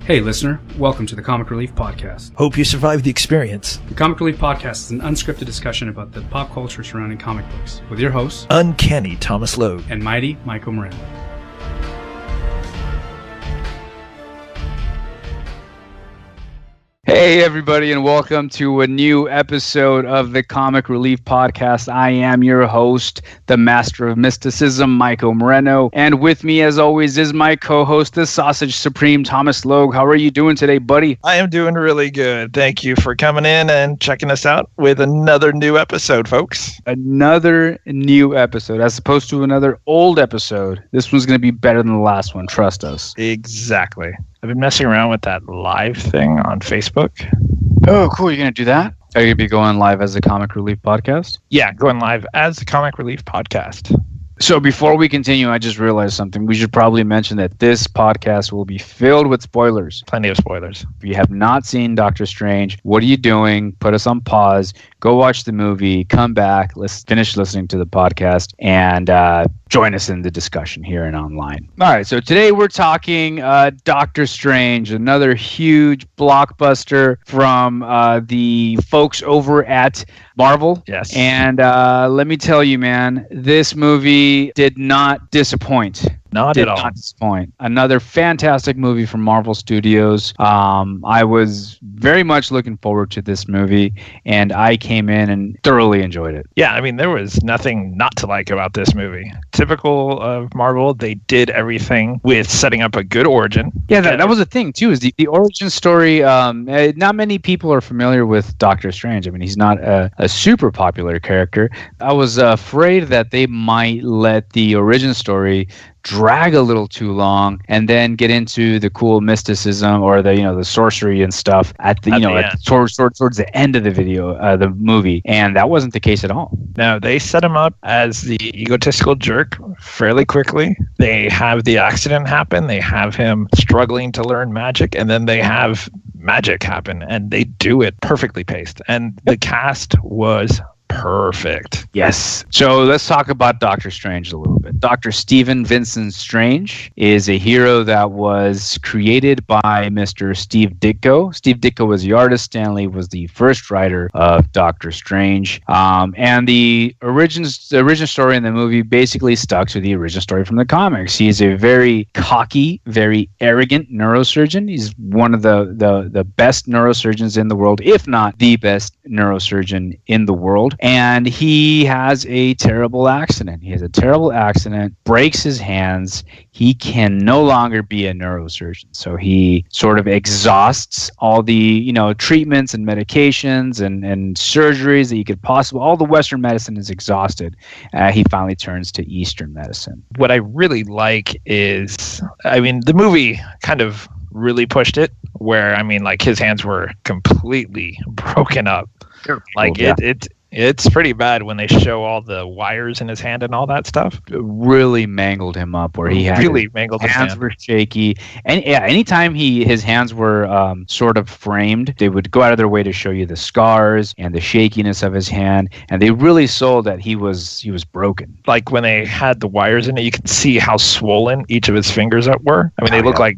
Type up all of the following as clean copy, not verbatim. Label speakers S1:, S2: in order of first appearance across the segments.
S1: Hey listener, welcome to the Comic Relief Podcast.
S2: Hope you survived the experience.
S1: The Comic Relief Podcast is an unscripted discussion about the pop culture surrounding comic books, with your hosts,
S2: Uncanny Thomas Logue
S1: and Mighty Maico and Tawmis.
S3: Hey everybody, and welcome to a new episode of the Comic Relief Podcast. I am your host, the Master of Mysticism, Maico Moreno, and with me as always is my co-host, the Sausage Supreme, Thomas Logue. How are you doing today, buddy?
S2: I am doing really good. Thank you for coming in and checking us out with another new episode, folks.
S3: Another new episode, as opposed to another old episode. This one's going to be better than the last one, trust us.
S2: Exactly. I've been messing around with that live thing on Facebook.
S3: Oh, cool. You're going to do that? Are you going to be going live as the Comic Relief Podcast?
S2: Yeah, going live as the Comic Relief Podcast.
S3: So before we continue, I just realized something. We should probably mention that this podcast will be filled with spoilers.
S2: Plenty of spoilers.
S3: If you have not seen Doctor Strange, what are you doing? Put us on pause. Go watch the movie. Come back. Let's finish listening to the podcast and join us in the discussion here and online. All right. So today we're talking Doctor Strange, another huge blockbuster from the folks over at Marvel.
S2: Yes.
S3: And let me tell you, man, this movie did not disappoint.
S2: Not at all.
S3: Did not disappoint. Another fantastic movie from Marvel Studios. I was very much looking forward to this movie, and I came in and thoroughly enjoyed it.
S2: Yeah, I mean, there was nothing not to like about this movie. Typical of Marvel, they did everything with setting up a good origin.
S3: Yeah, that was the thing, too, is the origin story. Not many people are familiar with Doctor Strange. I mean, he's not a super popular character. I was afraid that they might let the origin story drag a little too long and then get into the cool mysticism or the sorcery and stuff towards the end of the movie, and that wasn't the case at all.
S2: No, they set him up as the egotistical jerk fairly quickly. They have the accident happen, they have him struggling to learn magic, and then they have magic happen, and they do it perfectly paced, and the cast was perfect.
S3: Yes. So let's talk about Doctor Strange a little bit. Dr. Stephen Vincent Strange is a hero that was created by Mr. Steve Ditko. Steve Ditko was the artist. Stan Lee was the first writer of Doctor Strange. And the origin story in the movie basically stuck to the origin story from the comics. He's a very cocky, very arrogant neurosurgeon. He's one of the best neurosurgeons in the world, if not the best neurosurgeon in the world. And he has a terrible accident. He has a terrible accident, breaks his hands. He can no longer be a neurosurgeon. So he sort of exhausts all the, treatments and medications and surgeries that you could possibly, all the Western medicine is exhausted. He finally turns to Eastern medicine.
S2: What I really like is, the movie kind of really pushed it where, his hands were completely broken up. It's pretty bad when they show all the wires in his hand and all that stuff.
S3: It really mangled him up where he had
S2: mangled his
S3: hands were shaky. And anytime his hands were sort of framed, they would go out of their way to show you the scars and the shakiness of his hand. And they really sold that he was broken.
S2: Like when they had the wires in it, you could see how swollen each of his fingers were. They look like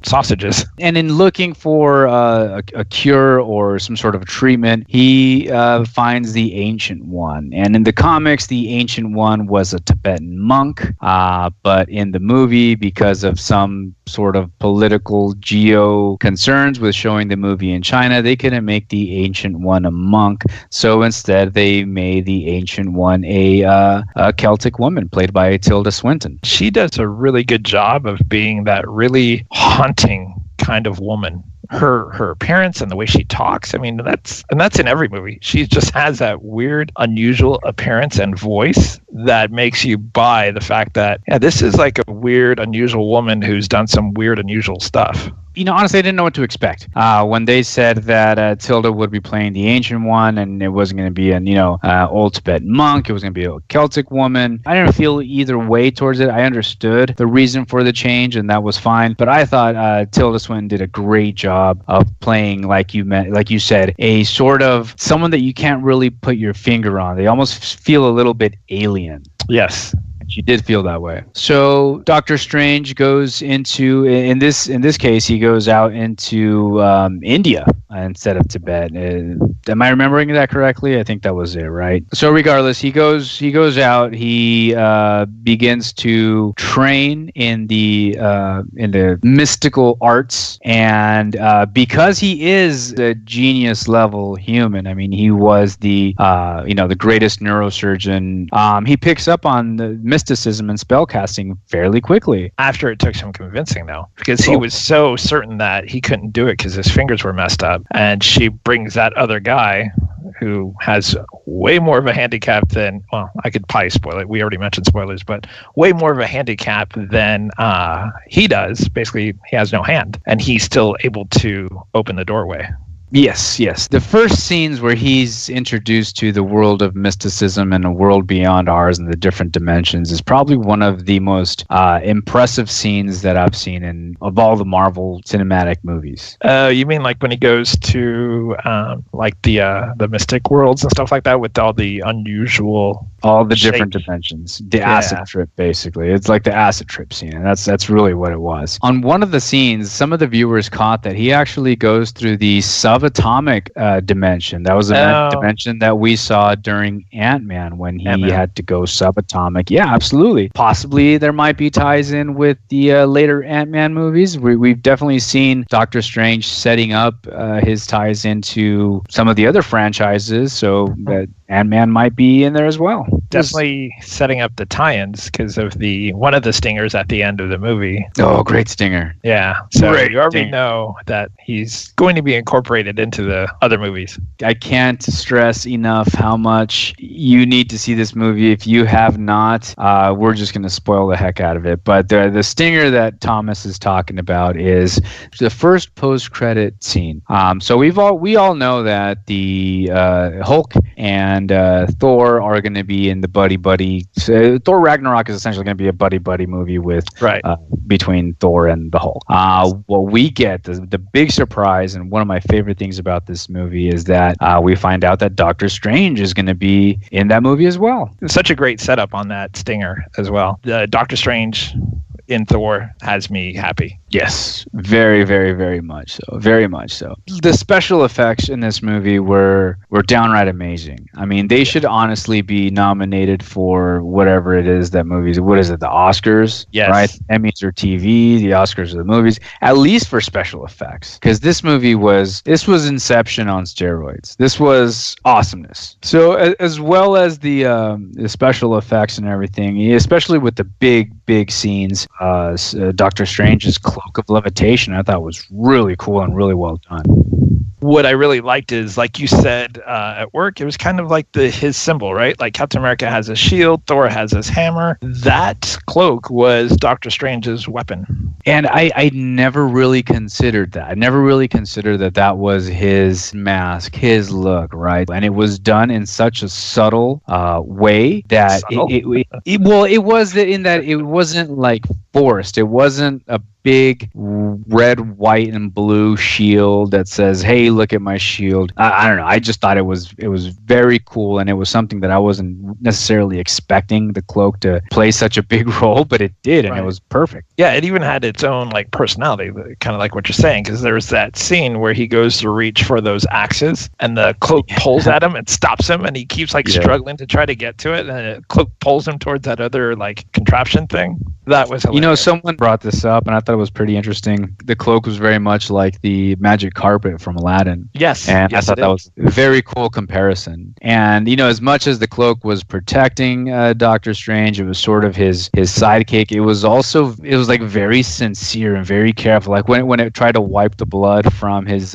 S2: sausages.
S3: And in looking for a cure or some sort of treatment, he finds the Ancient One. And in the comics, the Ancient One was a Tibetan monk. But in the movie, because of some sort of political geo concerns with showing the movie in China, they couldn't make the Ancient One a monk. So instead, they made the Ancient One a Celtic woman played by Tilda Swinton.
S2: She does a really good job of being that really haunting kind of woman. Her appearance and the way she talks, that's in every movie. She just has that weird, unusual appearance and voice that makes you buy the fact that, this is like a weird, unusual woman who's done some weird, unusual stuff.
S3: Honestly, I didn't know what to expect. When they said that Tilda would be playing the Ancient One and it wasn't going to be an, old Tibetan monk, it was going to be a Celtic woman, I didn't feel either way towards it. I understood the reason for the change, and that was fine. But I thought Tilda Swinton did a great job of playing, like you said, a sort of someone that you can't really put your finger on. They almost feel a little bit alien.
S2: Yes.
S3: She did feel that way. So Doctor Strange goes into in this case he goes out into India instead of Tibet. Am I remembering that correctly? I think that was it, right? So regardless, he goes out. He begins to train in the mystical arts, and because he is a genius level human, I mean, he was the greatest neurosurgeon. He picks up on the mysticism and spellcasting fairly quickly.
S2: After it took some convincing, though, because he was so certain that he couldn't do it because his fingers were messed up, and she brings that other guy who has way more of a handicap than, well, I could probably spoil it. We already mentioned spoilers, but way more of a handicap than he does. Basically, he has no hand, and he's still able to open the doorway.
S3: Yes. The first scenes where he's introduced to the world of mysticism and a world beyond ours and the different dimensions is probably one of the most impressive scenes that I've seen of all the Marvel cinematic movies.
S2: You mean like when he goes to like the mystic worlds and stuff like that with all the unusual...
S3: All the different dimensions. The acid trip, basically. It's like the acid trip scene, and that's really what it was. On one of the scenes, some of the viewers caught that he actually goes through the subatomic dimension. That was a dimension that we saw during Ant-Man when he had to go subatomic. Yeah, absolutely. Possibly there might be ties in with the later Ant-Man movies. We've definitely seen Doctor Strange setting up his ties into some of the other franchises, so that Ant-Man might be in there as well.
S2: Definitely setting up the tie-ins because of one of the stingers at the end of the movie.
S3: Oh, great stinger.
S2: Yeah. So you already know that he's going to be incorporated into the other movies.
S3: I can't stress enough how much you need to see this movie. If you have not, we're just going to spoil the heck out of it. But the stinger that Thomas is talking about is the first post-credit scene. So we all know that the Hulk and Thor are going to be in the buddy. So Thor Ragnarok is essentially going to be a buddy movie with between Thor and the Hulk. What we get, the big surprise, and one of my favorite things about this movie is that we find out that Doctor Strange is going to be in that movie as well.
S2: Such a great setup on that stinger as well. Doctor Strange in Thor has me happy.
S3: Yes, very, very, very much so. Very much so. The special effects in this movie were downright amazing. I mean, they should honestly be nominated for whatever it is that movies. What is it? The Oscars?
S2: Yes.
S3: Right? Emmys are TV. The Oscars are the movies. At least for special effects, because this was Inception on steroids. This was awesomeness. So as well as the special effects and everything, especially with the big scenes, Doctor Strange's cloak of levitation, I thought was really cool and really well done.
S2: What I really liked is, like you said at work, it was kind of like his symbol, right? Like Captain America has a shield, Thor has his hammer. That cloak was Doctor Strange's weapon.
S3: And I never really considered that. I never really considered that was his mask, his look, right? And it was done in such a subtle way that it was in that it wasn't like forced. It wasn't a big red, white, and blue shield that says, "Hey, look at my shield." I don't know. I just thought it was very cool, and it was something that I wasn't necessarily expecting the cloak to play such a big role, but it did, and it was perfect.
S2: Yeah, it even had its own like personality, kind of like what you're saying, because there's that scene where he goes to reach for those axes, and the cloak pulls at him and stops him, and he keeps like struggling to try to get to it, and the cloak pulls him towards that other like contraption thing. That was hilarious.
S3: You know, someone brought this up, and I thought it was pretty interesting. The cloak was very much like the magic carpet from Aladdin.
S2: Yes.
S3: And I thought that was a very cool comparison. And, you know, as much as the cloak was protecting Doctor Strange, it was sort of his sidekick. It was like very sincere and very careful. Like when it tried to wipe the blood from his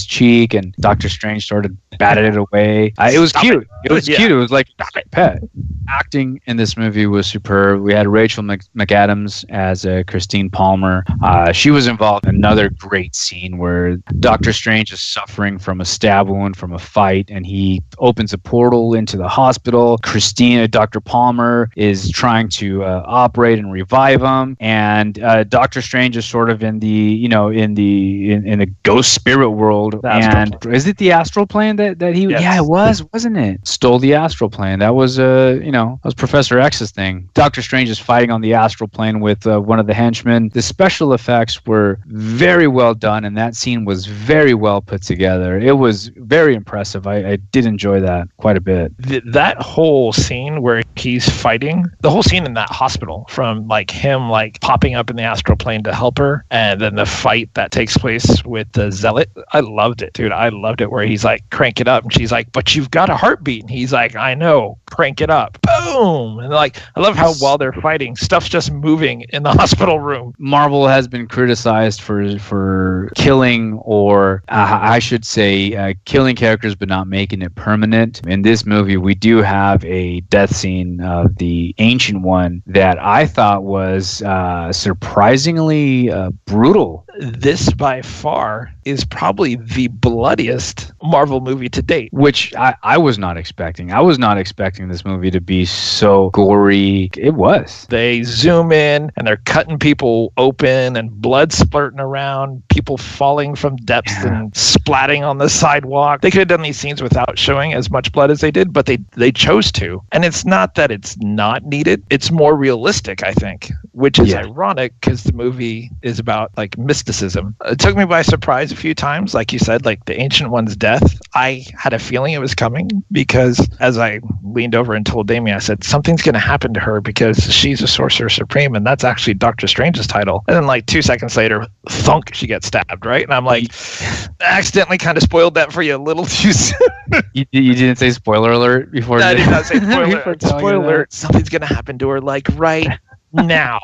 S3: cheek, and Doctor Strange sort of batted it away. It was cute. It was cute. It was like, stop it, pet. Acting in this movie was superb. We had Rachel McAdams as Christine Palmer. She was involved in another great scene where Doctor Strange is suffering from a stab wound from a fight, and he opens a portal into the hospital. Dr. Palmer is trying to operate and revive him, and Doctor Strange is sort of in the ghost spirit world. And is it the astral plane that he? Yeah, it was, wasn't it? Stole the astral plane. That was that was Professor X's thing. Doctor Strange is fighting on the astral plane with one of the henchmen. The special effects were very well done, and that scene was very well put together. It was very impressive. I did enjoy that quite a bit.
S2: That whole scene where he's fighting, the whole scene in that hospital, from like him like popping up in the astral plane to help her, and then the fight that takes place with the zealot, I loved it, dude. I loved it, where he's like, crank it up, and she's like, but you've got a heartbeat, and he's like, I know, crank it up. Boom. And like, I love how while they're fighting, stuff's just moving in the hospital room.
S3: Marvel has been criticized for killing, or I should say killing characters but not making it permanent. In this movie, we do have a death scene of the Ancient One that I thought was surprisingly brutal.
S2: This by far is probably the bloodiest Marvel movie to date.
S3: Which I was not expecting. I was not expecting this movie to be so gory. It was.
S2: They zoom in and they're cutting people open and blood splurting around, people falling from depths and splatting on the sidewalk. They could have done these scenes without showing as much blood as they did, but they chose to. And it's not that it's not needed. It's more realistic, I think, which is ironic because the movie is about like mysticism. It took me by surprise a few times. Like you said, like the Ancient One's death, I had a feeling it was coming because as I leaned over and told Damien, I said, something's going to happen to her because she's a Sorcerer Supreme, and that's actually Doctor Strange's title. And then like 2 seconds later, thunk, she gets stabbed, right? And I'm like, I accidentally kind of spoiled that for you a little too soon.
S3: You didn't say spoiler alert before?
S2: I did not say spoiler. Spoiler alert. Something's going to happen to her like right now.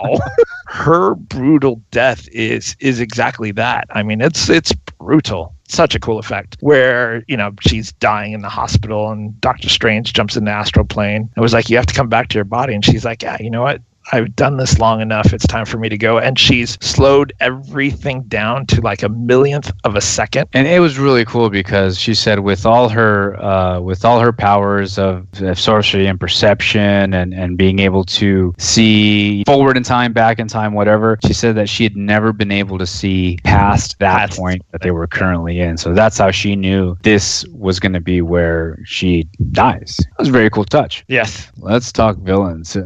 S2: Her brutal death is exactly that. I mean, it's brutal. Such a cool effect where, she's dying in the hospital and Doctor Strange jumps in the astral plane. It was like, you have to come back to your body. And she's like, yeah, you know what? I've done this long enough. It's time for me to go. And she's slowed everything down to like a millionth of a second.
S3: And it was really cool because she said with all her powers of sorcery and perception and being able to see forward in time, back in time, whatever, she said that she had never been able to see past that point that they were currently in. So that's how she knew this was going to be where she dies. That was a very cool touch.
S2: Yes.
S3: Let's talk villains.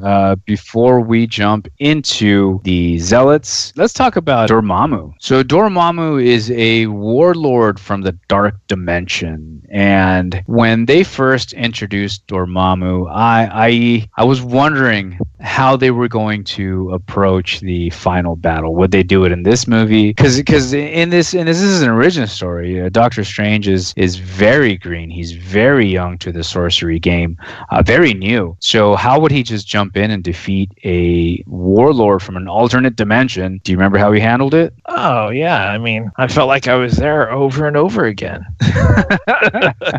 S3: Before we jump into the Zealots, let's talk about Dormammu. So Dormammu is a warlord from the Dark Dimension, and when they first introduced Dormammu, I was wondering how they were going to approach the final battle. Would they do it in this movie? Because in this is an origin story. Doctor Strange is very green. He's very young to the sorcery game, very new. So how would he just jump in and defeat a warlord from an alternate dimension? Do you remember how he handled it?
S2: Oh, yeah. I mean, I felt like I was there over and over again.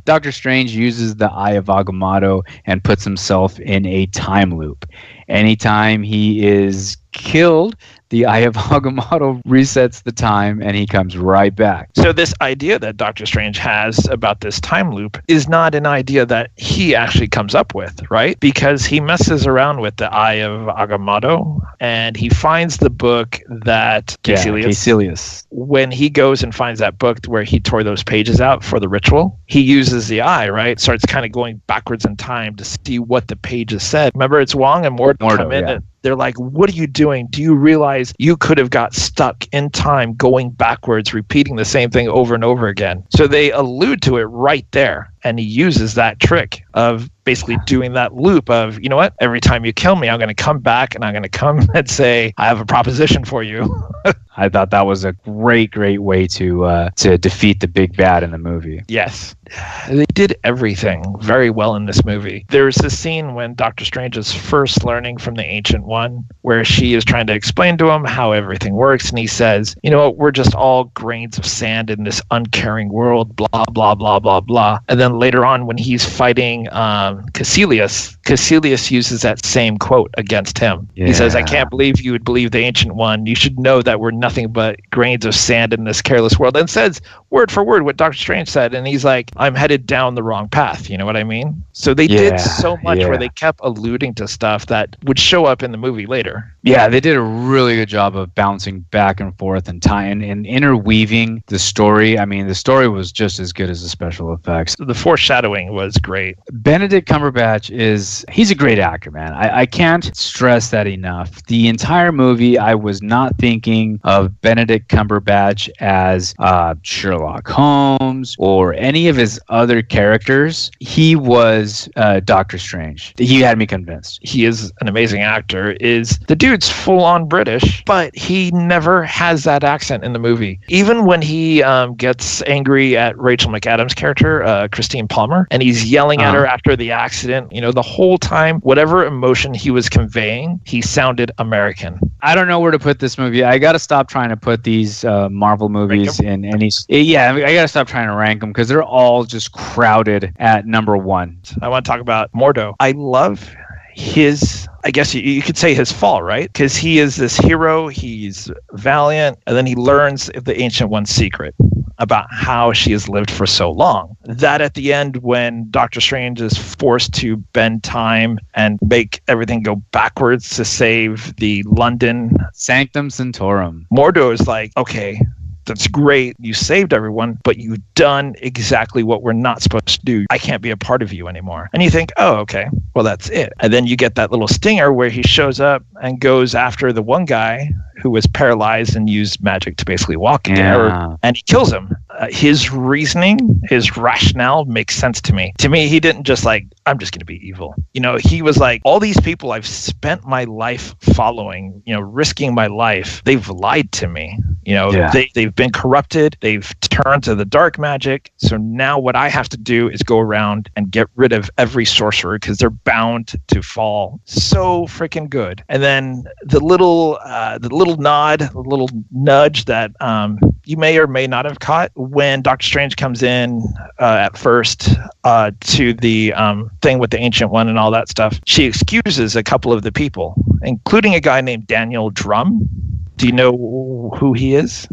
S3: Doctor Strange uses the Eye of Agamotto and puts himself in a time loop. Anytime he is killed, the Eye of Agamotto resets the time and he comes right back.
S2: So this idea that Doctor Strange has about this time loop is not an idea that he actually comes up with, right? Because he messes around with the Eye of Agamotto and he finds the book that Caecilius, when he goes and finds that book where he tore those pages out for the ritual, he uses the eye, right? Starts kind of going backwards in time to see what the pages said. Remember, it's Wong and Mordo come in and they're like, what are you doing? Do you realize you could have got stuck in time going backwards, repeating the same thing over and over again? So they allude to it right there. And he uses that trick of basically doing that loop of, you know what? Every time you kill me, I'm going to come back and I'm going to come and say, I have a proposition for you.
S3: I thought that was a great way to defeat the big bad in the movie.
S2: Yes. They did everything very well in this movie. There's this scene when Doctor Strange is first learning from the Ancient One, where she is trying to explain to him how everything works. And he says, you know what? We're just all grains of sand in this uncaring world, blah, blah, blah, blah, blah. And then later on, when he's fighting Caecilius uses that same quote against him. Yeah. He says, I can't believe you would believe the Ancient One. You should know that we're nothing but grains of sand in this careless world. And says word for word what Doctor Strange said. And he's like, I'm headed down the wrong path. You know what I mean? So they did so much where they kept alluding to stuff that would show up in the movie later.
S3: Yeah, they did a really good job of bouncing back and forth and tying and interweaving the story. I mean, the story was just as good as the special effects.
S2: The foreshadowing was great.
S3: Benedict Cumberbatch he's a great actor, man. I can't stress that enough. The entire movie, I was not thinking of Benedict Cumberbatch as Sherlock Holmes or any of his other characters. He was Doctor Strange. He had me convinced.
S2: He is an amazing actor. The dude's full-on British, but he never has that accent in the movie. Even when he gets angry at Rachel McAdams' character, Christine Palmer, and he's yelling at her after the accident, the whole time, whatever emotion he was conveying, he sounded American.
S3: I don't know where to put this movie. I got to stop trying to put these Marvel movies in any... Yeah, I got to stop trying to rank them because they're all just crowded at number one.
S2: I want to talk about Mordo. I love his, I guess you could say his fall, right? Because he is this hero, he's valiant, and then he learns the Ancient One's secret about how she has lived for so long. That at the end, when Doctor Strange is forced to bend time and make everything go backwards to save the London
S3: Sanctum Sanctorum,
S2: Mordo is like, okay, that's great. You saved everyone, but you've done exactly what we're not supposed to do. I can't be a part of you anymore. And you think, oh, okay, well, that's it. And then you get that little stinger where he shows up and goes after the one guy who was paralyzed and used magic to basically walk again, and he kills him. His reasoning, his rationale makes sense to me. To me, he didn't just like, I'm just going to be evil. He was like, all these people I've spent my life following, risking my life, they've lied to me. They've been corrupted. They've turned to the dark magic. So now what I have to do is go around and get rid of every sorcerer because they're bound to fall. So freaking good. And then the little nod, the little nudge that you may or may not have caught when Doctor Strange comes in at first to the thing with the Ancient One and all that stuff. She excuses a couple of the people, including a guy named Daniel Drum. Do you know who he is?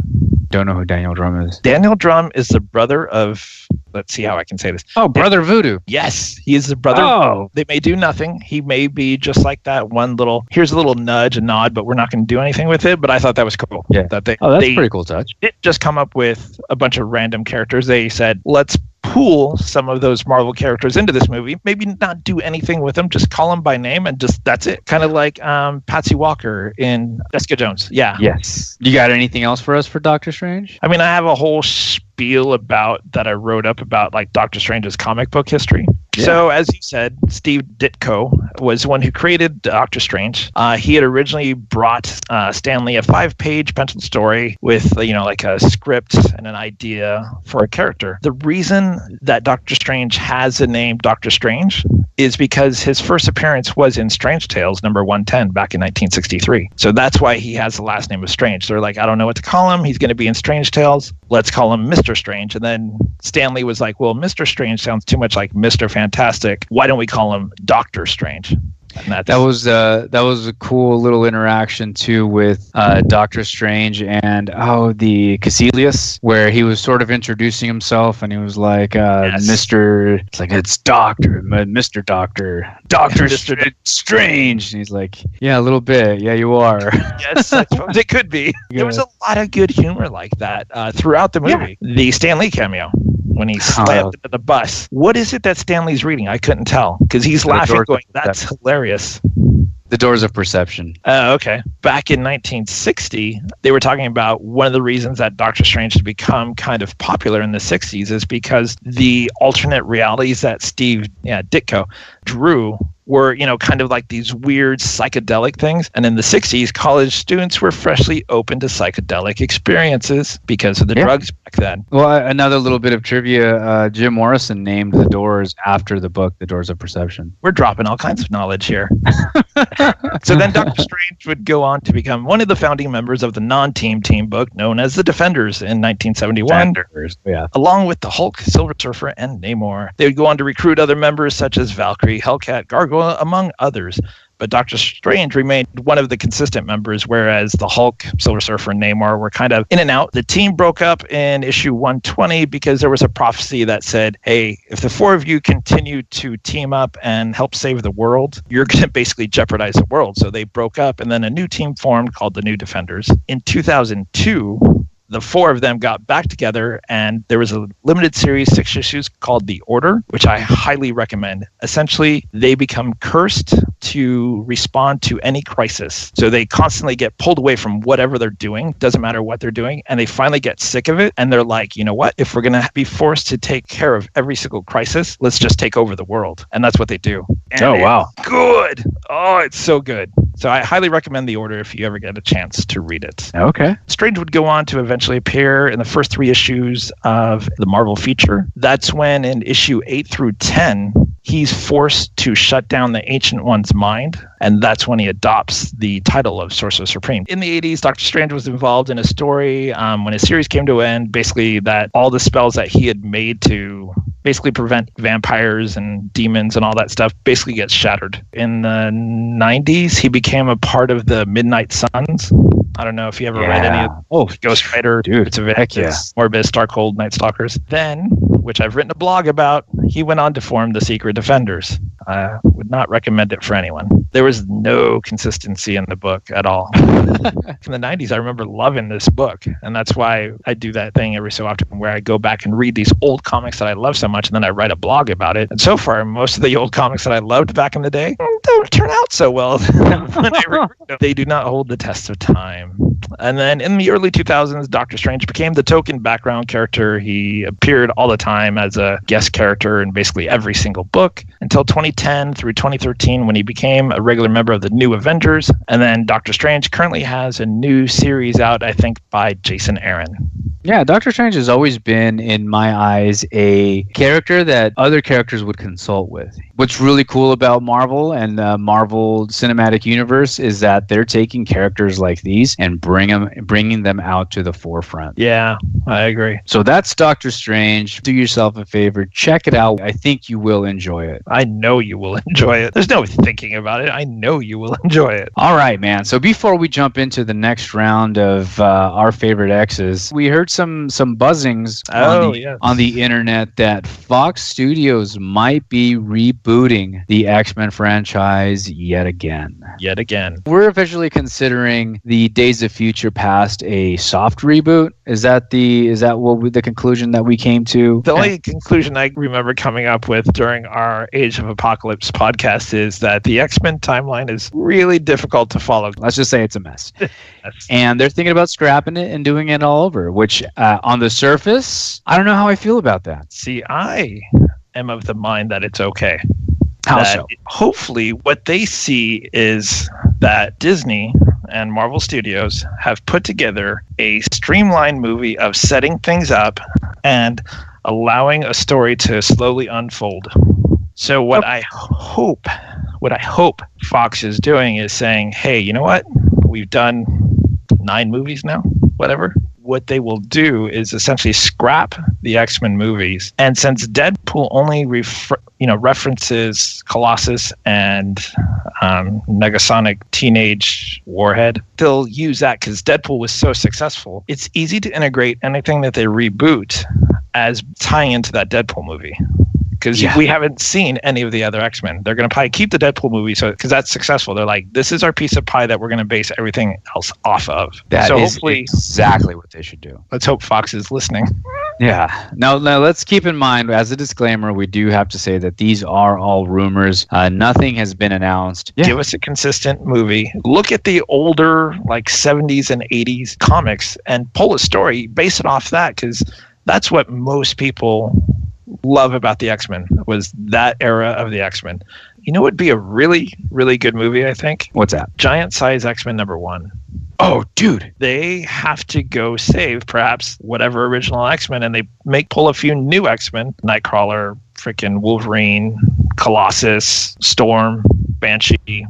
S3: Don't know who Daniel Drum is.
S2: Daniel Drum is the brother of, let's see how I can say this.
S3: Oh, Brother Voodoo.
S2: Yes, he is the brother.
S3: Oh.
S2: They may do nothing. He may be just like that one little, here's a little nudge, a nod, but we're not going to do anything with it. But I thought that was cool.
S3: Yeah.
S2: That's
S3: a pretty cool touch.
S2: Didn't just come up with a bunch of random characters. They said, let's pool some of those Marvel characters into this movie. Maybe not do anything with them. Just call them by name and just that's it. Kind of like Patsy Walker in Jessica Jones. Yeah.
S3: Yes. You got anything else for us for Doctor Strange?
S2: I mean, I have a whole spiel that I wrote up about like Doctor Strange's comic book history. Yeah. So as you said, Steve Ditko was the one who created Doctor Strange. He had originally brought Stan Lee a 5-page pencil story with like a script and an idea for a character. The reason that Doctor Strange has a name Doctor Strange is because his first appearance was in Strange Tales number 110 back in 1963. So that's why he has the last name of Strange. They're like, I don't know what to call him. He's going to be in Strange Tales. Let's call him Mr. Strange. And then Stan Lee was like, well, Mr. Strange sounds too much like Mr. Fantastic. Why don't we call him Doctor Strange?
S3: That was a cool little interaction too with Doctor Strange and the Caecilius, where he was sort of introducing himself and he was like Mr. It's like it's Doctor Mr. Doctor Strange, and he's like, yeah, a little bit, yeah, you are.
S2: Yes, I suppose it could be. There was a lot of good humor like that throughout the movie. Yeah. The Stan Lee cameo when he slammed into the bus. What is it that Stanley's reading? I couldn't tell because he's laughing, going, "That's hilarious."
S3: The Doors of Perception.
S2: Okay. Back in 1960, they were talking about one of the reasons that Doctor Strange had become kind of popular in the 60s is because the alternate realities that Steve Ditko drew were, kind of like these weird psychedelic things. And in the 60s, college students were freshly open to psychedelic experiences because of the drugs back then.
S3: Well, another little bit of trivia, Jim Morrison named The Doors after the book, The Doors of Perception.
S2: We're dropping all kinds of knowledge here. So then Doctor Strange would go on to become one of the founding members of the non-team book known as the Defenders in 1971. Along with the Hulk, Silver Surfer, and Namor. They would go on to recruit other members such as Valkyrie, Hellcat, Gargoyle, well, among others. But Doctor Strange remained one of the consistent members, whereas the Hulk, Silver Surfer, and Namor were kind of in and out. The team broke up in issue 120 because there was a prophecy that said, hey, if the four of you continue to team up and help save the world, you're going to basically jeopardize the world. So they broke up, and then a new team formed called the New Defenders. In 2002, the four of them got back together, and there was a limited series, 6 issues, called The Order, which I highly recommend. Essentially, they become cursed to respond to any crisis. So they constantly get pulled away from whatever they're doing, doesn't matter what they're doing, and they finally get sick of it, and they're like, you know what? If we're going to be forced to take care of every single crisis, let's just take over the world. And that's what they do. And
S3: Oh, wow.
S2: Good. Oh, it's so good. So I highly recommend The Order if you ever get a chance to read it.
S3: Okay.
S2: Strange would go on to eventually appear in the first 3 issues of the Marvel feature. That's when in issue 8 through 10, he's forced to shut down the Ancient One's mind, and that's when he adopts the title of Sorcerer Supreme. In the 80s, Doctor Strange was involved in a story when his series came to an end, basically that all the spells that he had made to basically prevent vampires and demons and all that stuff basically gets shattered. In the 90s, he became a part of the Midnight Suns. I don't know if you ever read any of Ghost Rider,
S3: dude,
S2: Boots of Vengeance, Morbus, Darkhold, Night Stalkers. Then, which I've written a blog about, he went on to form the Secret Defenders. I would not recommend it for anyone. There was no consistency in the book at all. In the 90s, I remember loving this book, and that's why I do that thing every so often where I go back and read these old comics that I love so much, and then I write a blog about it. And so far, most of the old comics that I loved back in the day don't turn out so well when I read them. They do not hold the test of time. And then in the early 2000s, Doctor Strange became the token background character. He appeared all the time as a guest character in basically every single book until 2010 through 2013 when he became a regular member of the New Avengers. And then Doctor Strange currently has a new series out, I think, by Jason Aaron.
S3: Yeah, Doctor Strange has always been, in my eyes, a character that other characters would consult with. What's really cool about Marvel and the Marvel Cinematic Universe is that they're taking characters like these and bringing them out to the forefront.
S2: Yeah, I agree.
S3: So that's Doctor Strange. Do yourself a favor. Check it out. I think you will enjoy it.
S2: I know you will enjoy it. There's no thinking about it. I know you will enjoy it.
S3: All right, man. So before we jump into the next round of our favorite X's, we heard some buzzings on the internet that Fox Studios might be rebooting the X-Men franchise yet again. We're officially considering the Days of Future Past a soft reboot. Is that the conclusion that we came to?
S2: The only conclusion I remember coming up with during our Age of Apocalypse podcast is that the X-Men timeline is really difficult to follow.
S3: Let's just say it's a mess. And they're thinking about scrapping it and doing it all over, which on the surface, I don't know how I feel about that.
S2: See, I am of the mind that it's okay.
S3: How so?
S2: Hopefully what they see is that Disney and Marvel Studios have put together a streamlined movie of setting things up and allowing a story to slowly unfold. So what I hope Fox is doing is saying, hey, you know what? We've done 9 movies now, whatever. What they will do is essentially scrap the X-Men movies. And since Deadpool only references Colossus and Negasonic Teenage Warhead, they'll use that because Deadpool was so successful. It's easy to integrate anything that they reboot as tying into that Deadpool movie. Because we haven't seen any of the other X-Men. They're going to probably keep the Deadpool movie because that's successful. They're like, this is our piece of pie that we're going to base everything else off of.
S3: That is exactly what they should do.
S2: Let's hope Fox is listening.
S3: Yeah. Now, let's keep in mind, as a disclaimer, we do have to say that these are all rumors. Nothing has been announced.
S2: Yeah. Give us a consistent movie. Look at the older, like 70s and 80s comics and pull a story, base it off that, because that's what most people love about the X-Men, was that era of the X-Men. You know what would be a really, really good movie, I think?
S3: What's that?
S2: Giant Size X-Men #1.
S3: Oh, dude.
S2: They have to go save perhaps whatever original X-Men, and they pull a few new X-Men. Nightcrawler, freaking Wolverine, Colossus, Storm, Banshee,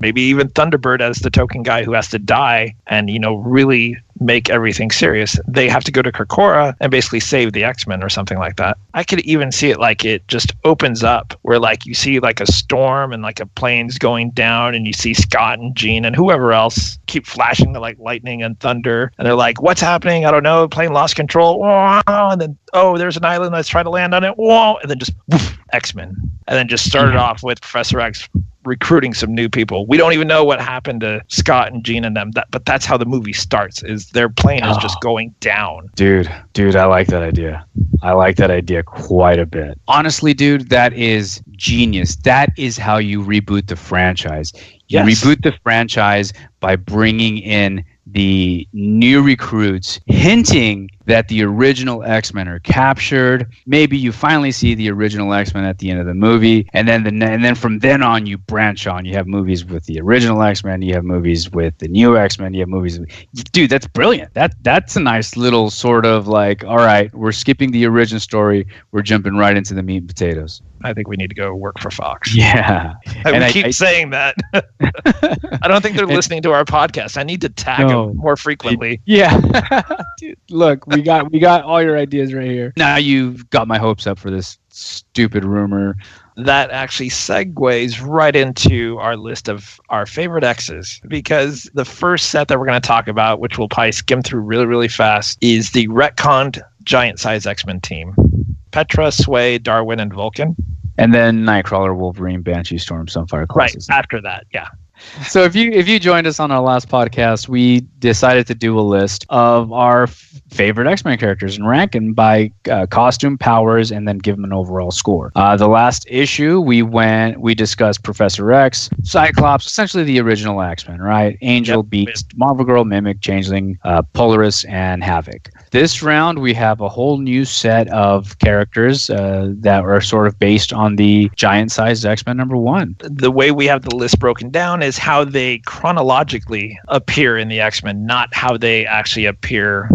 S2: maybe even Thunderbird as the token guy who has to die, and, really make everything serious. They have to go to Krakoa and basically save the X-Men or something like that. I could even see it like it just opens up where like you see like a storm and like a plane's going down and you see Scott and Jean and whoever else keep flashing the like lightning and thunder and they're like, what's happening? I don't know. Plane lost control. And then, oh, there's an island. Let's try to land on it. And then just woof, X-Men. And then just started off with Professor X recruiting some new people. We don't even know what happened to Scott and Jean and them, but that's how the movie starts, is their plane is just going down.
S3: Dude, I like that idea. I like that idea quite a bit. Honestly, dude, that is genius. That is how you reboot the franchise. You reboot the franchise by bringing in the new recruits, hinting that the original X-Men are captured. Maybe you finally see the original X-Men at the end of the movie, and then from then on you branch on. You have movies with the original X-Men, you have movies with the new X-Men, you have movies. Dude, that's brilliant. That's a nice little sort of like, all right, we're skipping the origin story, we're jumping right into the meat and potatoes.
S2: I think we need to go work for Fox.
S3: Yeah.
S2: I keep saying that. I don't think they're listening to our podcast. I need to tag them more frequently.
S3: Yeah. Dude, look, we got all your ideas right here. Now you've got my hopes up for this stupid rumor.
S2: That actually segues right into our list of our favorite X's, because the first set that we're going to talk about, which we'll probably skim through really, really fast, is the retconned giant-size X-Men team. Petra, Sway, Darwin, and Vulcan.
S3: And then Nightcrawler, Wolverine, Banshee, Storm, Sunfire, Colossus.
S2: Right, after that, yeah.
S3: So if you joined us on our last podcast, we decided to do a list of our favorite X-Men characters and rank them by costume, powers, and then give them an overall score. The last issue, we discussed Professor X, Cyclops, essentially the original X-Men, right? Angel, Beast, Marvel Girl, Mimic, Changeling, Polaris, and Havoc. This round, we have a whole new set of characters that are sort of based on the giant-sized X-Men #1.
S2: The way we have the list broken down is how they chronologically appear in the X-Men, not how they actually appear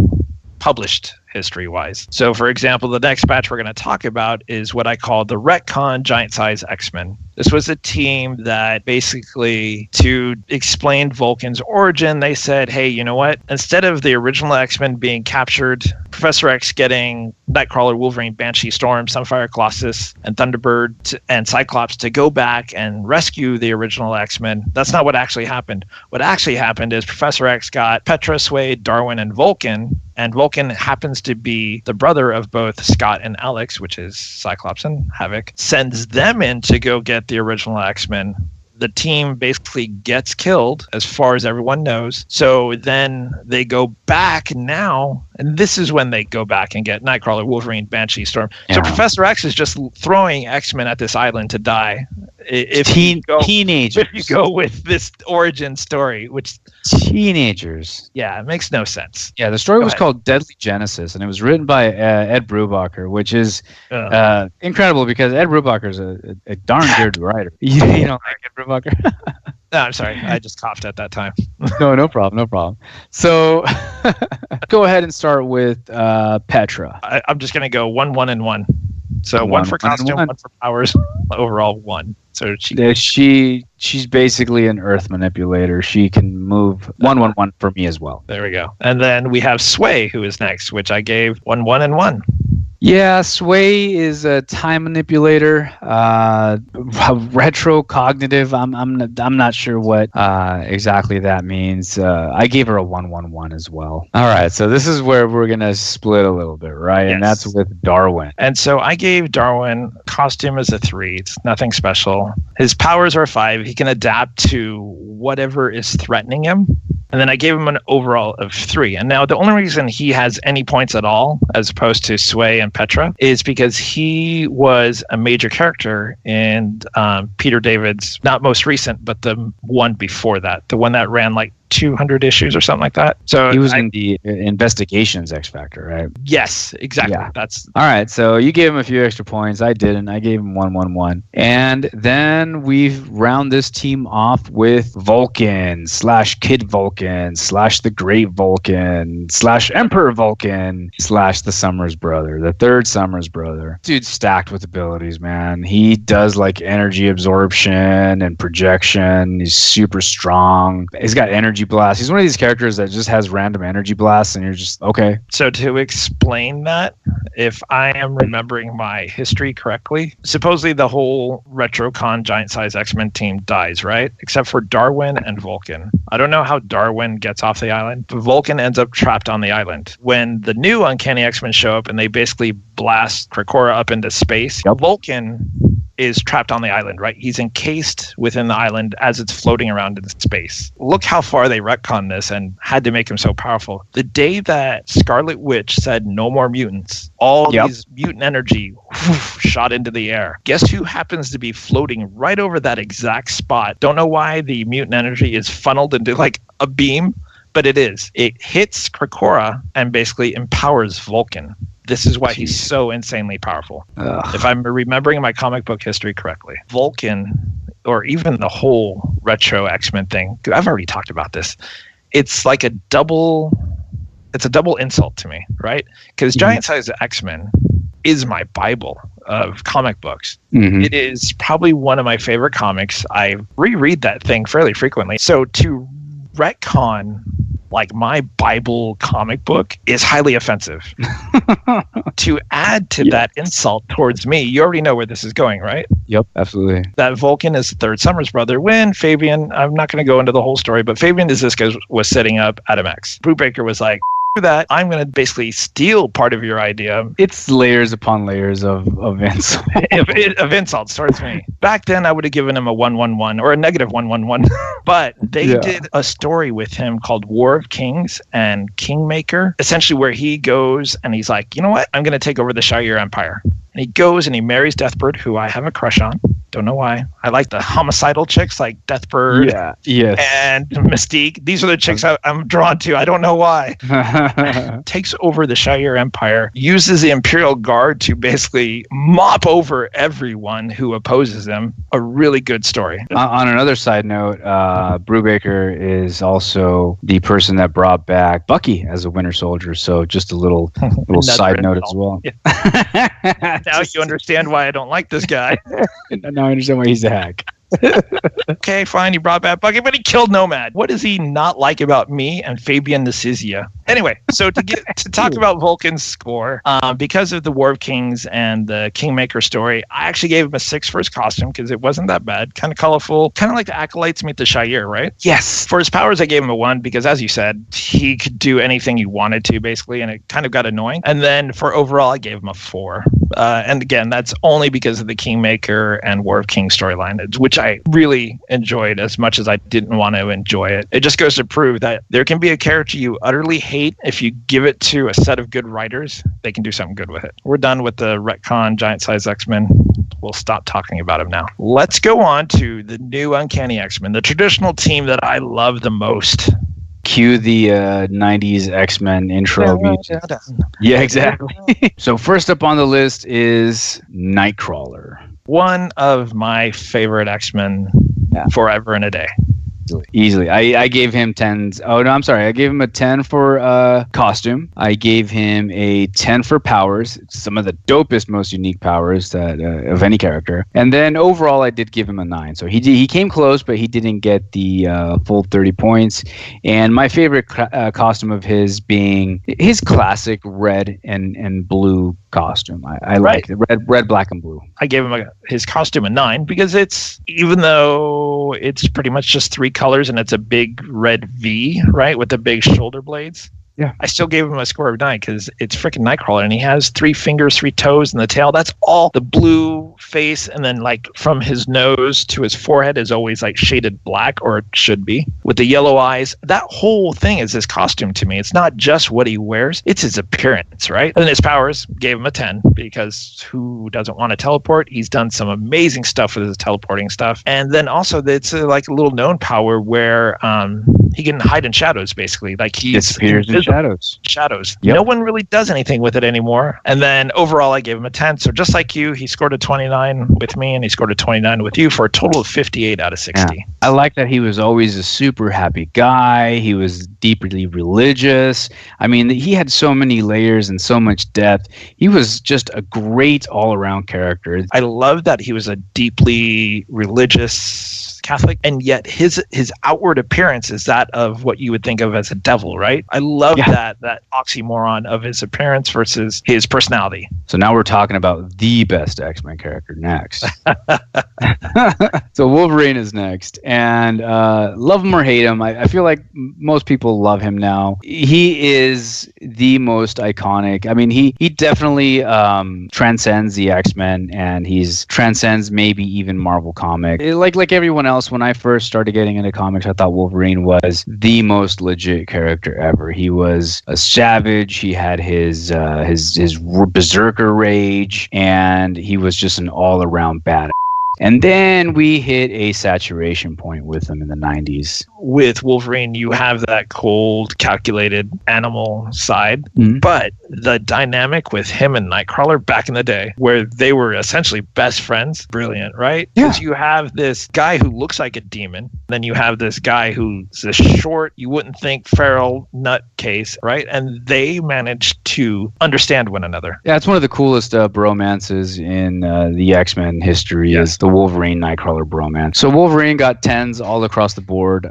S2: published history-wise. So, for example, the next batch we're going to talk about is what I call the retcon giant-size X-Men. This was a team that basically, to explain Vulcan's origin, they said, hey, you know what? Instead of the original X-Men being captured, Professor X getting Nightcrawler, Wolverine, Banshee, Storm, Sunfire, Colossus, and Thunderbird and Cyclops to go back and rescue the original X-Men, that's not what actually happened. What actually happened is Professor X got Petra, Sway, Darwin, and Vulcan happens to be the brother of both Scott and Alex, which is Cyclops and Havoc, sends them in to go get the original X-Men. The team basically gets killed, as far as everyone knows. So then they go back now, and this is when they go back and get Nightcrawler, Wolverine, Banshee, Storm. Yeah. So Professor X is just throwing X-Men at this island to die.
S3: Teenagers.
S2: If you go with this origin story, which
S3: teenagers.
S2: Yeah, it makes no sense.
S3: Yeah, the story was called Deadly Genesis, and it was written by Ed Brubaker, which is incredible because Ed Brubaker is a darn good writer. You don't like Ed Brubaker?
S2: No, I'm sorry. I just coughed at that time.
S3: No problem. So go ahead and start with Petra.
S2: I'm just going to go 1, 1, and 1. So one for costume, one for powers, overall 1. So she's basically an Earth manipulator. She can move 1, 1, 1 for me as well. There we go. And then we have Sway, who is next, which I gave 1, 1, and 1.
S3: Yeah, Sway is a time manipulator, retrocognitive. I'm not sure what exactly that means. I gave her a 1, 1, 1 as well. All right, so this is where we're gonna split a little bit, right? Yes. And that's with Darwin.
S2: And so I gave Darwin costume as a 3. It's nothing special. His powers are 5. He can adapt to whatever is threatening him. And then I gave him an overall of 3. And now the only reason he has any points at all, as opposed to Sway and Petra, is because he was a major character in Peter David's, not most recent, but the one before that, the one that ran like 200 issues or something like that. So
S3: he was in the Investigations X Factor, right?
S2: Yes, exactly.
S3: Yeah. That's all right. So you gave him a few extra points. I didn't. I gave him 1, 1, 1. And then we round this team off with Vulcan / Kid Vulcan / the Great Vulcan / Emperor Vulcan / the Summers brother, the third Summers brother. Dude's stacked with abilities, man. He does like energy absorption and projection. He's super strong. He's got energy energy blast. He's one of these characters that just has random energy blasts, and you're just, okay.
S2: So to explain that, if I am remembering my history correctly, supposedly the whole Retrocon Giant Size X-Men team dies, right? Except for Darwin and Vulcan. I don't know how Darwin gets off the island, but Vulcan ends up trapped on the island. When the new Uncanny X-Men show up and they basically blast Krakoa up into space, Vulcan is trapped on the island, right? He's encased within the island as it's floating around in space. Look how far they retconned this and had to make him so powerful. The day that Scarlet Witch said no more mutants, all these mutant energy shot into the air. Guess who happens to be floating right over that exact spot? Don't know why the mutant energy is funneled into like a beam, but it is. It hits Krakoa and basically empowers Vulcan. This is why he's so insanely powerful. If I'm remembering my comic book history correctly, Vulcan, or even the whole retro X-Men thing, I've already talked about this. It's like a double insult to me, right? Because Giant Size X-Men is my Bible of comic books. It is probably one of my favorite comics. I reread that thing fairly frequently. So to retcon like my Bible comic book is highly offensive. To add to that insult towards me, you already know where this is going, right?
S3: Yep, absolutely. That
S2: Vulcan is Third Summer's brother. When Fabian, I'm not going to go into the whole story, but Fabian was setting up Adam X. Brubaker was like, that I'm going to basically steal part of your idea.
S3: It's layers upon layers of insult.
S2: of insults towards me. Back then, I would have given him a 111 or a negative 111. But they did a story with him called War of Kings and Kingmaker, essentially where he goes and he's like, you know what? I'm going to take over the Shire Empire. And he goes and he marries Deathbird, who I have a crush on. Don't know why. I like the homicidal chicks like Deathbird and Mystique. These are the chicks I'm drawn to. I don't know why. Takes over the Shire Empire, uses the Imperial Guard to basically mop over everyone who opposes him. A really good story.
S3: On another side note, Brubaker is also the person that brought back Bucky as a Winter Soldier. So just a little side note as well.
S2: Yeah. Now you understand why I don't like this guy.
S3: Now I understand why he's a hack.
S2: Okay, fine. He brought back Bucky, but he killed Nomad. What does he not like about me and Fabian Nassizia? Anyway, so to talk about Vulcan's score, because of the War of Kings and the Kingmaker story, I actually gave him a 6 for his costume because it wasn't that bad. Kind of colorful, kind of like the Acolytes meet the Shire, right?
S3: Yes.
S2: For his powers, I gave him a 1 because, as you said, he could do anything he wanted to, basically, and it kind of got annoying. And then for overall, I gave him a 4. And again, that's only because of the Kingmaker and War of Kings storyline, which I really enjoyed as much as I didn't want to enjoy it. It just goes to prove that there can be a character you utterly hate. If you give it to a set of good writers, they can do something good with it. We're done with the retcon Giant Size X-Men. We'll stop talking about them now. Let's go on to the new Uncanny X-Men, the traditional team that I love the most.
S3: Cue the 90s X-Men intro music. Yeah, exactly. So first up on the list is Nightcrawler.
S2: One of my favorite X-Men forever and a day.
S3: Easily. I gave him 10s. Oh, no, I'm sorry. I gave him a 10 for costume. I gave him a 10 for powers. Some of the dopest, most unique powers that of any character. And then overall, I did give him a 9. So he came close, but he didn't get the full 30 points. And my favorite costume of his being his classic red and blue costume. I like it. Red, black, and blue.
S2: I gave him his costume a 9 because even though it's pretty much just 3 colors and it's a big red V, right, with the big shoulder blades.
S3: Yeah.
S2: I still gave him a score of 9 because it's freaking Nightcrawler and he has 3 fingers, 3 toes, and the tail. That's all the blue face, and then like from his nose to his forehead is always like shaded black, or it should be, with the yellow eyes. That whole thing is his costume to me. It's not just what he wears, it's his appearance, right? And his powers, gave him a 10 because who doesn't want to teleport? He's done some amazing stuff with his teleporting stuff. And then also it's like a little known power where he can hide in shadows, basically. Like he
S3: disappears in
S2: shadows.
S3: Yep.
S2: No one really does anything with it anymore. And then overall, I gave him a 10. So just like you, he scored a 29 with me, and he scored a 29 with you for a total of 58 out of 60.
S3: Yeah. I like that he was always a super happy guy. He was deeply religious. I mean, he had so many layers and so much depth. He was just a great all-around character.
S2: I love that he was a deeply religious Catholic, and yet his outward appearance is that of what you would think of as a devil, right? I love that oxymoron of his appearance versus his personality.
S3: So now we're talking about the best X-Men character next. So Wolverine is next, and love him or hate him, I feel like most people love him now. He is the most iconic. I mean, he definitely transcends the X-Men, and he's transcends maybe even Marvel comic. Like everyone else, when I first started getting into comics, I thought Wolverine was the most legit character ever. He was a savage. He had his berserker rage, and he was just an all-around badass. And then we hit a saturation point with him in the 90s.
S2: With Wolverine, you have that cold, calculated animal side, but the dynamic with him and Nightcrawler back in the day, where they were essentially best friends, brilliant, right? Because you have this guy who looks like a demon, then you have this guy who's a short, you wouldn't think, feral nutcase, right? And they managed to understand one another.
S3: Yeah, it's one of the coolest bromances in the X-Men history is the Wolverine Nightcrawler bromance. So Wolverine got 10s all across the board.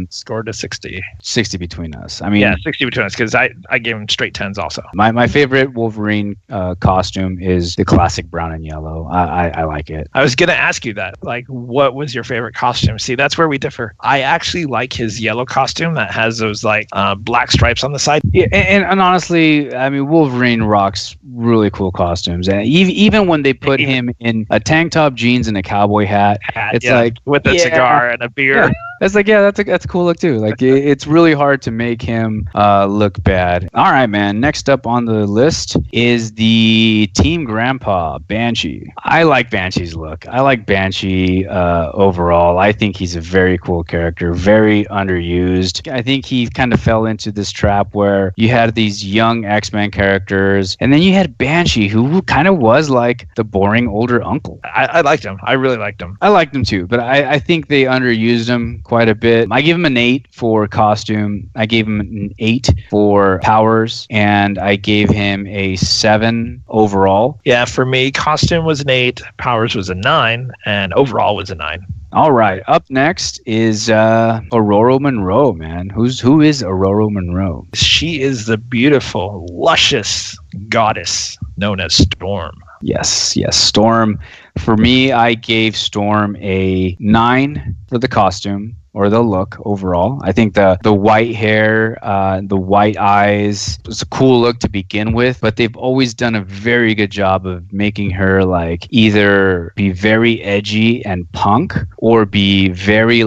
S2: Scored a 60.
S3: 60 between us. I mean,
S2: 60 between us, because I gave him straight 10s also.
S3: My favorite Wolverine costume is the classic brown and yellow. I like it.
S2: I was going to ask you that. Like, what was your favorite costume? See, that's where we differ. I actually like his yellow costume that has those like black stripes on the side.
S3: Yeah, and honestly, I mean, Wolverine rocks really cool costumes. And even when they put him in a tank top, jeans, and a cowboy hat, it's like
S2: with a cigar and a beer.
S3: Yeah. It's like, that's a cool look too. Like it's really hard to make him look bad. All right, man. Next up on the list is the Team Grandpa Banshee. I like Banshee's look. I like Banshee overall. I think he's a very cool character, very underused. I think he kind of fell into this trap where you had these young X-Men characters, and then you had Banshee, who kind of was like the boring older uncle.
S2: I liked him. I really liked him.
S3: I liked him too, but I think they underused him quite a bit. I gave him an 8 for costume. I gave him an 8 for powers, and I gave him a 7 overall.
S2: Yeah, for me, costume was an 8, powers was a 9, and overall was a 9.
S3: All right, up next is Aurora Monroe, man. Who is Aurora Monroe?
S2: She is the beautiful, luscious goddess known as Storm.
S3: Yes, Storm. For me, I gave Storm a 9 for the costume, or the look overall. I think the white hair, the white eyes, was a cool look to begin with, but they've always done a very good job of making her like either be very edgy and punk, or be very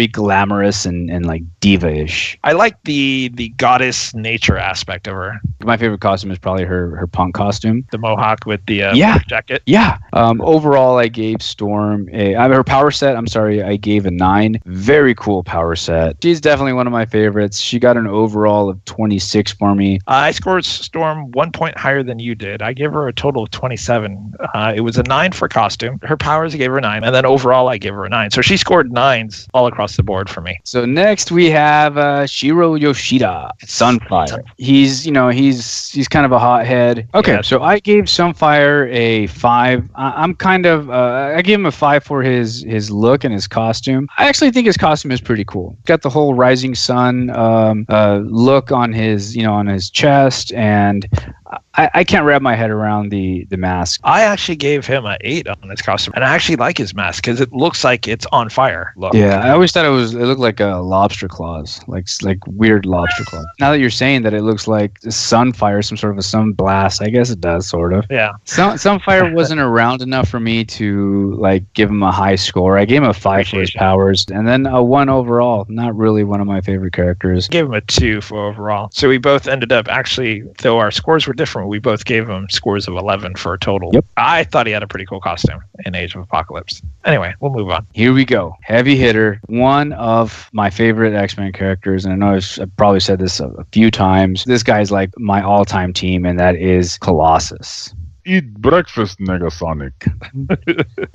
S3: glamorous and like diva-ish.
S2: I like the goddess nature aspect of her.
S3: My favorite costume is probably her punk costume.
S2: The mohawk with the jacket.
S3: Yeah. Overall, I gave Storm her power set. I gave a 9. Very cool power set. She's definitely one of my favorites. She got an overall of 26 for me.
S2: I scored Storm 1 point higher than you did. I gave her a total of 27. It was a 9 for costume. Her powers, I gave her a 9. And then overall, I gave her a 9. So she scored 9s all across the board for me.
S3: So next we have Shiro Yoshida, Sunfire. He's kind of a hothead. Okay, yeah. So I gave Sunfire a 5. I gave him a 5 for his look and his costume. I actually think his costume is pretty cool. Got the whole rising sun look on his chest, and I can't wrap my head around the mask.
S2: I actually gave him an 8 on his costume, and I actually like his mask because it looks like it's on fire. Look.
S3: Yeah, I always thought it looked like a lobster claws, like weird lobster claws. Now that you're saying that it looks like Sunfire, some sort of a sun blast, I guess it does, sort of.
S2: Yeah.
S3: Sunfire wasn't around enough for me to like give him a high score. I gave him a 5 for his powers, and then a 1 overall. Not really one of my favorite characters.
S2: I gave him a 2 for overall. So we both ended up actually, though our scores were different, we both gave him scores of 11 for a total.
S3: Yep.
S2: I thought he had a pretty cool costume in Age of Apocalypse. Anyway, we'll move on.
S3: Here we go. Heavy hitter. One of my favorite X-Men characters, and I know I've probably said this a few times. This guy's like my all-time team, and that is Colossus.
S4: Eat breakfast, Negasonic.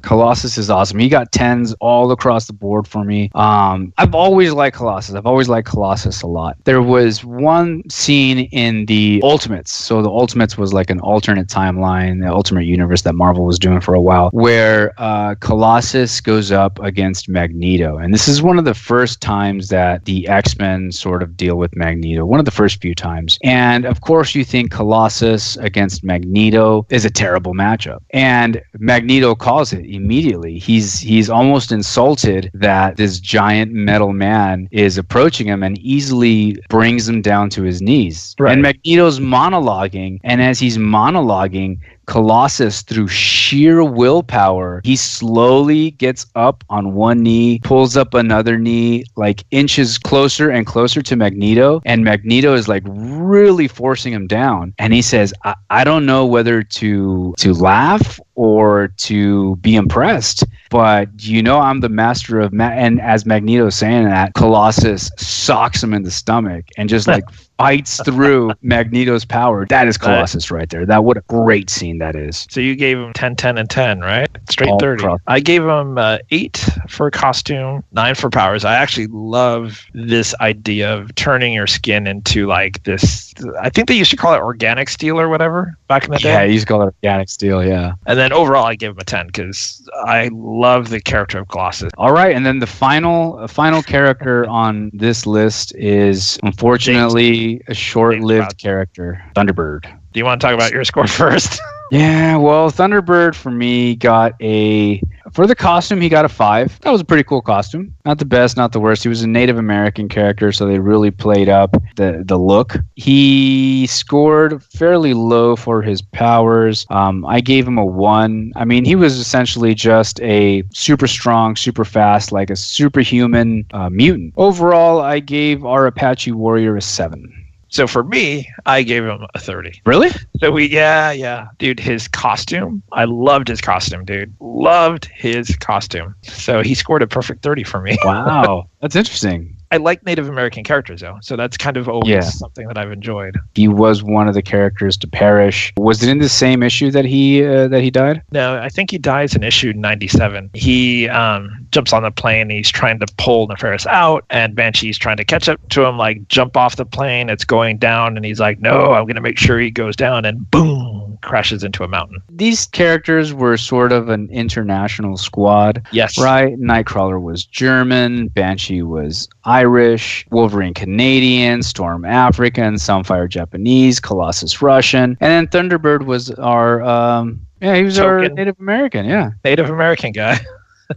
S3: Colossus is awesome. He got 10s all across the board for me. I've always liked Colossus. I've always liked Colossus a lot. There was one scene in the Ultimates. So the Ultimates was like an alternate timeline, the alternate universe that Marvel was doing for a while, where Colossus goes up against Magneto. And this is one of the first times that the X-Men sort of deal with Magneto. One of the first few times. And of course you think Colossus against Magneto is a terrible matchup. And Magneto calls it immediately. He's almost insulted that this giant metal man is approaching him and easily brings him down to his knees. Right. And Magneto's monologuing, and as he's monologuing, Colossus, through sheer willpower, he slowly gets up on one knee, pulls up another knee, like inches closer and closer to Magneto, and Magneto is like really forcing him down. And he says, I don't know whether to laugh or to be impressed, but I'm the master of and as Magneto is saying that, Colossus socks him in the stomach and just like fights through Magneto's power. That is Colossus right there. What a great scene that is.
S2: So you gave him 10, 10, and 10, right? Straight all 30. Across. I gave him 8 for costume, 9 for powers. I actually love this idea of turning your skin into like this. I think they used to call it organic steel or whatever back in the day.
S3: Yeah, you used to call it organic steel, yeah.
S2: And then overall, I gave him a 10 because I love the character of Colossus.
S3: All right, and then the final character on this list is unfortunately a short-lived character, Thunderbird.
S2: Do you want to talk about your score first?
S3: Yeah, well, Thunderbird for me for the costume, he got a 5. That was a pretty cool costume. Not the best, not the worst. He was a Native American character, so they really played up the look. He scored fairly low for his powers. I gave him a 1. I mean, he was essentially just a super strong, super fast, like a superhuman mutant. Overall, I gave our Apache warrior a 7.
S2: So for me, I gave him a 30.
S3: Really?
S2: So yeah. Dude, his costume, I loved his costume, dude. Loved his costume. So he scored a perfect 30 for me.
S3: Wow. That's interesting.
S2: I like Native American characters, though. So that's kind of always something that I've enjoyed.
S3: He was one of the characters to perish. Was it in the same issue that he died?
S2: No, I think he dies in issue 97. He jumps on the plane. He's trying to pull Neferis out, and Banshee's trying to catch up to him, like jump off the plane. It's going down, and he's like, no, I'm going to make sure he goes down, and boom, crashes into a mountain.
S3: These characters were sort of an international squad.
S2: Yes.
S3: Right? Nightcrawler was German. Banshee was Irish, Wolverine Canadian, Storm African, Sunfire Japanese, Colossus Russian, and then Thunderbird was our he was our Native American,
S2: Native American guy.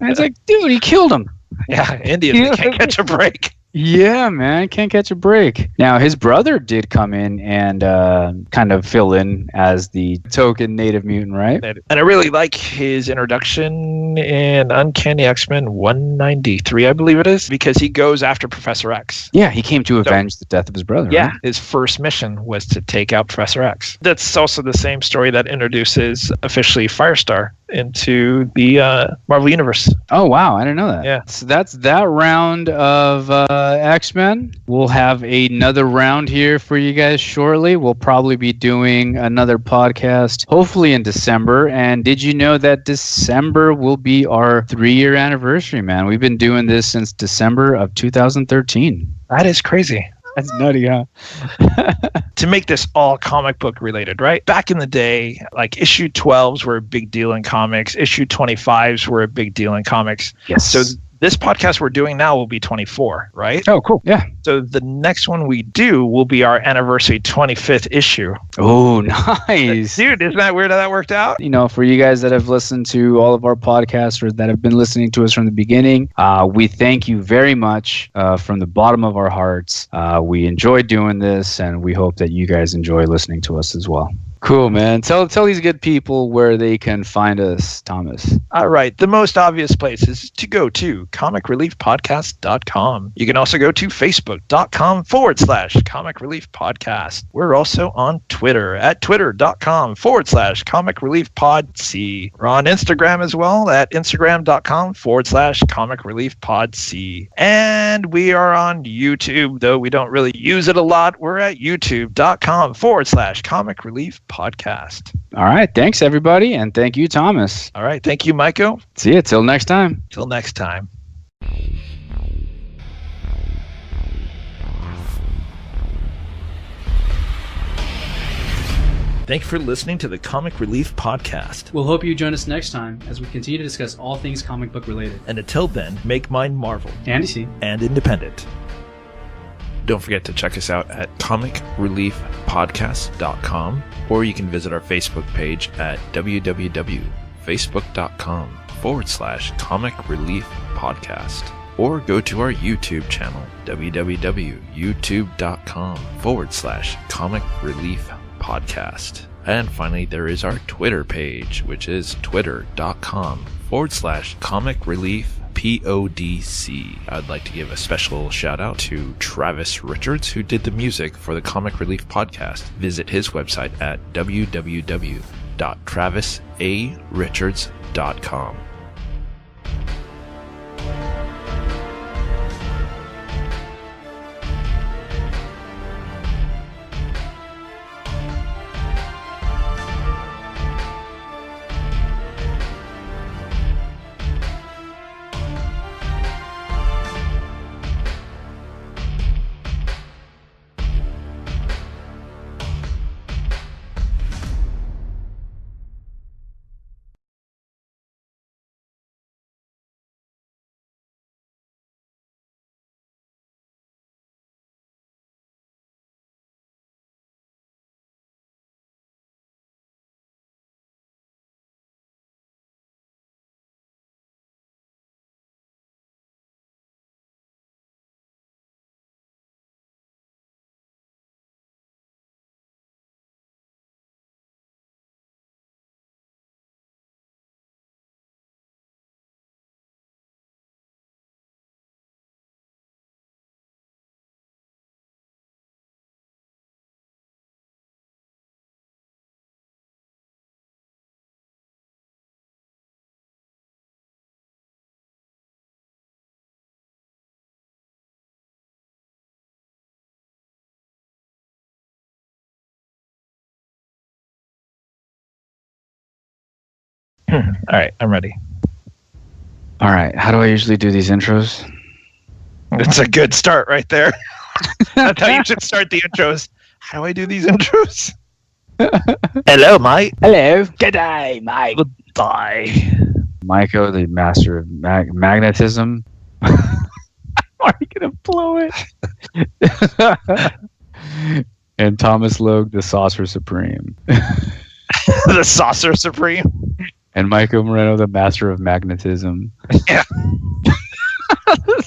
S3: And it's like, dude, he killed him.
S2: Yeah, Indians can't catch a break.
S3: Yeah, man, can't catch a break. Now, his brother did come in and kind of fill in as the token native mutant, right?
S2: And I really like his introduction in Uncanny X-Men 193, I believe it is, because he goes after Professor X.
S3: Yeah, he came to avenge the death of his brother.
S2: Yeah,
S3: right?
S2: His first mission was to take out Professor X. That's also the same story that introduces officially Firestar into the Marvel Universe.
S3: Oh, wow. I didn't know that.
S2: Yeah.
S3: So that's that round of X-Men. We'll have another round here for you guys shortly. We'll probably be doing another podcast, hopefully in December. And did you know that December will be our 3-year anniversary, man? We've been doing this since December of 2013.
S2: That is crazy.
S3: That's nutty, huh?
S2: To make this all comic book related, right? Back in the day, like issue 12s were a big deal in comics. Issue 25s were a big deal in comics.
S3: Yes.
S2: So this podcast we're doing now will be 24, right?
S3: Oh, cool. Yeah.
S2: So the next one we do will be our anniversary 25th issue.
S3: Oh, nice.
S2: Dude, isn't that weird how that worked out?
S3: You know, for you guys that have listened to all of our podcasts or that have been listening to us from the beginning, we thank you very much from the bottom of our hearts. We enjoy doing this, and we hope that you guys enjoy listening to us as well. Cool, man. Tell these good people where they can find us, Thomas.
S2: All right. The most obvious place is to go to comicreliefpodcast.com. You can also go to facebook.com/comicreliefpodcast. We're also on Twitter at twitter.com/comicreliefpodc. We're on Instagram as well at instagram.com/comicreliefpodc. And we are on YouTube, though we don't really use it a lot. We're at youtube.com/comicreliefpodc. Podcast.
S3: All right. Thanks, everybody. And thank you, Thomas.
S2: All right. Thank you, Maico.
S3: See you. Till next time.
S2: Till next time. Thank you for listening to the Comic Relief Podcast.
S1: We'll hope you join us next time as we continue to discuss all things comic book related.
S2: And until then, make mine Marvel
S1: And DC.
S2: and independent. Don't forget to check us out at comicreliefpodcast.com, or you can visit our Facebook page at www.facebook.com/Comic Relief Podcast, or go to our YouTube channel, www.youtube.com/Comic Relief Podcast. And finally, there is our Twitter page, which is twitter.com/Comic Relief PODC. I'd like to give a special shout out to Travis Richards, who did the music for the Comic Relief Podcast. Visit his website at www.travisarichards.com. All right, I'm ready.
S3: All right. How do I usually do these intros?
S2: That's a good start right there. That's how you should start the intros. How do I do these intros? Hello, Mike.
S3: Hello. G'day, Mike.
S2: Goodbye.
S3: Maico, the master of magnetism. Are you going to blow it? And Thomas Logue, the Saucer Supreme.
S2: The Saucer Supreme.
S3: And Maico Moreno, the master of magnetism.
S2: Yeah.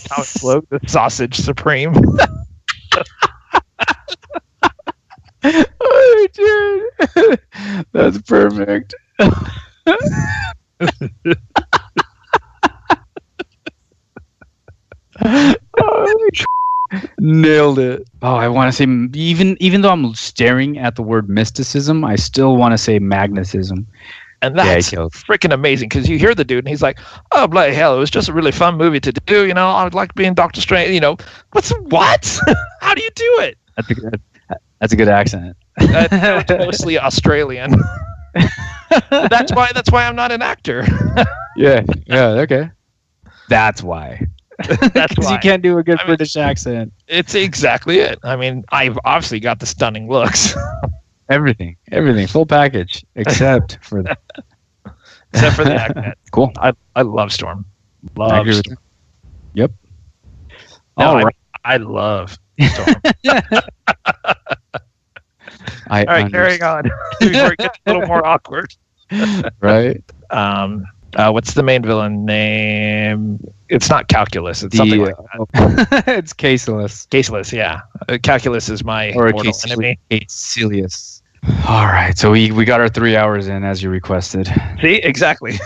S2: Thomas Logue, the Sausage Supreme.
S3: Oh, dude. That's perfect. Nailed it. Oh, I want to say, even though I'm staring at the word mysticism, I still want to say magnetism.
S2: And that's freaking amazing, because you hear the dude and he's like, oh, bloody hell, it was just a really fun movie to do. You know, I would like being Doctor Strange. You know, what? How do you do it?
S3: That's a good accent.
S2: It's mostly Australian. That's why I'm not an actor.
S3: Yeah, okay. That's why.
S2: That's
S3: because
S2: why.
S3: you can't do a good British accent.
S2: It's exactly it. I mean, I've obviously got the stunning looks. Everything,
S3: full package, except for that.
S2: Except for the accent.
S3: Cool.
S2: I love Storm.
S3: I agree with you. Yep.
S2: No, I love Storm. All right, carrying on. Before it gets a little more awkward.
S3: Right.
S2: What's the main villain name? It's not Calculus. It's something like that.
S3: It's Caseless.
S2: Caseless, yeah. Calculus is my mortal enemy.
S3: Caselius. All right, so we got our 3 hours in as you requested.
S2: See, exactly.